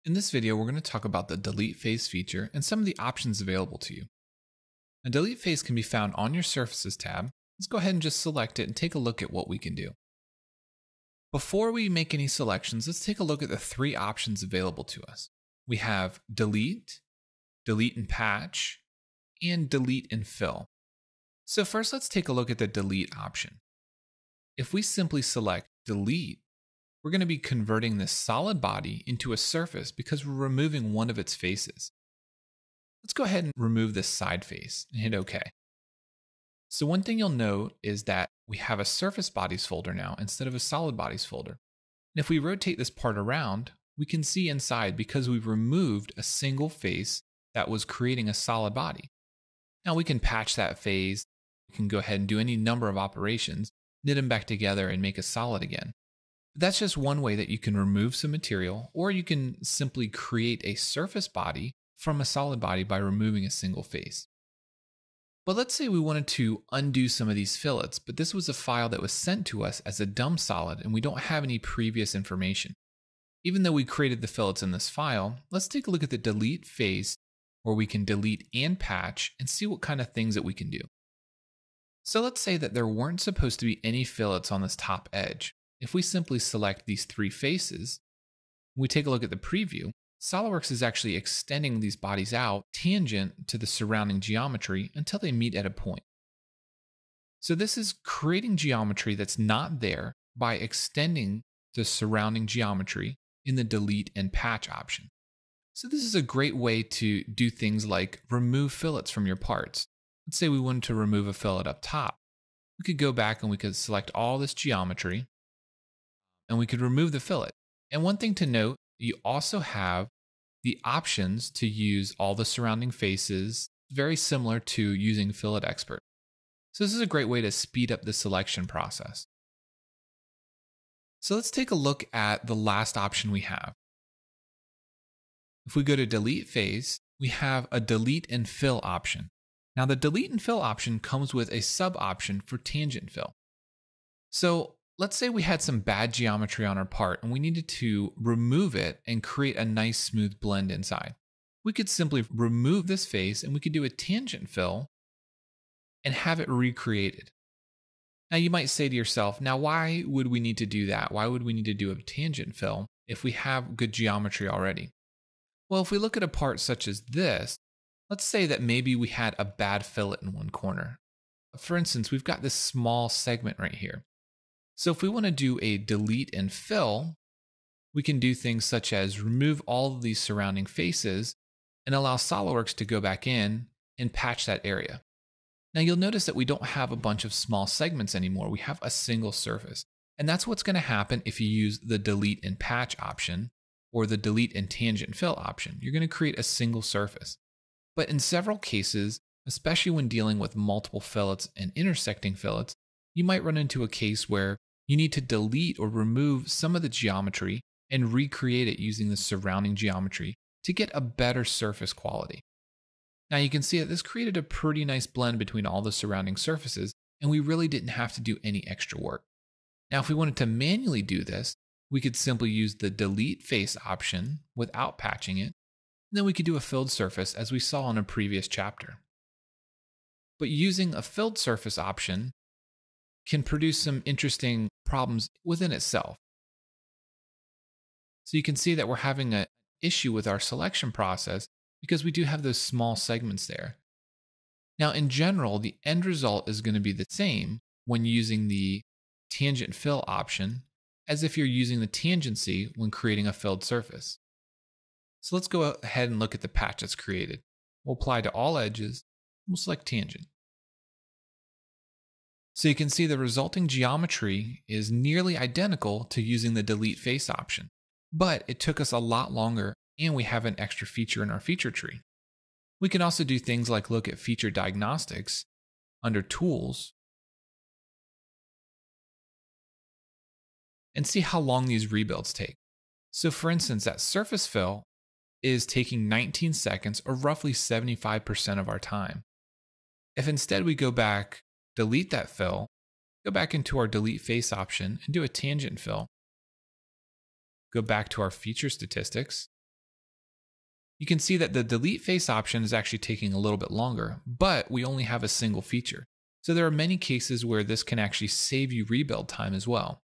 In this video, we're going to talk about the Delete Face feature and some of the options available to you. A Delete Face can be found on your Surfaces tab. Let's go ahead and just select it and take a look at what we can do. Before we make any selections, let's take a look at the three options available to us. We have Delete, Delete and Patch, and Delete and Fill. So first, let's take a look at the Delete option. If we simply select Delete, we're going to be converting this solid body into a surface because we're removing one of its faces. Let's go ahead and remove this side face and hit OK. So one thing you'll note is that we have a surface bodies folder now instead of a solid bodies folder. And if we rotate this part around, we can see inside because we've removed a single face that was creating a solid body. Now we can patch that face. We can go ahead and do any number of operations, knit them back together and make a solid again. That's just one way that you can remove some material, or you can simply create a surface body from a solid body by removing a single face. But let's say we wanted to undo some of these fillets, but this was a file that was sent to us as a dumb solid and we don't have any previous information. Even though we created the fillets in this file, let's take a look at the delete face where we can delete and patch and see what kind of things that we can do. So let's say that there weren't supposed to be any fillets on this top edge. If we simply select these three faces, we take a look at the preview, SOLIDWORKS is actually extending these bodies out tangent to the surrounding geometry until they meet at a point. So this is creating geometry that's not there by extending the surrounding geometry in the delete and patch option. So this is a great way to do things like remove fillets from your parts. Let's say we wanted to remove a fillet up top. We could go back and we could select all this geometry and we could remove the fillet. And one thing to note, you also have the options to use all the surrounding faces, very similar to using Fillet Expert. So this is a great way to speed up the selection process. So let's take a look at the last option we have. If we go to Delete Face, we have a Delete and Fill option. Now the Delete and Fill option comes with a sub option for Tangent Fill. So let's say we had some bad geometry on our part and we needed to remove it and create a nice smooth blend inside. We could simply remove this face and we could do a tangent fill and have it recreated. Now you might say to yourself, now why would we need to do that? Why would we need to do a tangent fill if we have good geometry already? Well, if we look at a part such as this, let's say that maybe we had a bad fillet in one corner. For instance, we've got this small segment right here. So if we want to do a delete and fill, we can do things such as remove all of these surrounding faces and allow SOLIDWORKS to go back in and patch that area. Now you'll notice that we don't have a bunch of small segments anymore. We have a single surface. And that's what's going to happen if you use the delete and patch option or the delete and tangent fill option. You're going to create a single surface. But in several cases, especially when dealing with multiple fillets and intersecting fillets, you might run into a case where you need to delete or remove some of the geometry and recreate it using the surrounding geometry to get a better surface quality. Now you can see that this created a pretty nice blend between all the surrounding surfaces, and we really didn't have to do any extra work. Now if we wanted to manually do this, we could simply use the delete face option without patching it, and then we could do a filled surface as we saw in a previous chapter. But using a filled surface option can produce some interesting problems within itself. So you can see that we're having an issue with our selection process because we do have those small segments there. Now in general, the end result is going to be the same when using the tangent fill option as if you're using the tangency when creating a filled surface. So let's go ahead and look at the patch that's created. We'll apply to all edges, we'll select tangent. So you can see the resulting geometry is nearly identical to using the delete face option, but it took us a lot longer and we have an extra feature in our feature tree. We can also do things like look at feature diagnostics under tools and see how long these rebuilds take. So for instance, that surface fill is taking 19 seconds or roughly 75% of our time. If instead we go back, delete that fill, go back into our delete face option and do a tangent fill. Go back to our feature statistics You can see that the delete face option is actually taking a little bit longer, but we only have a single feature. So there are many cases where this can actually save you rebuild time as well.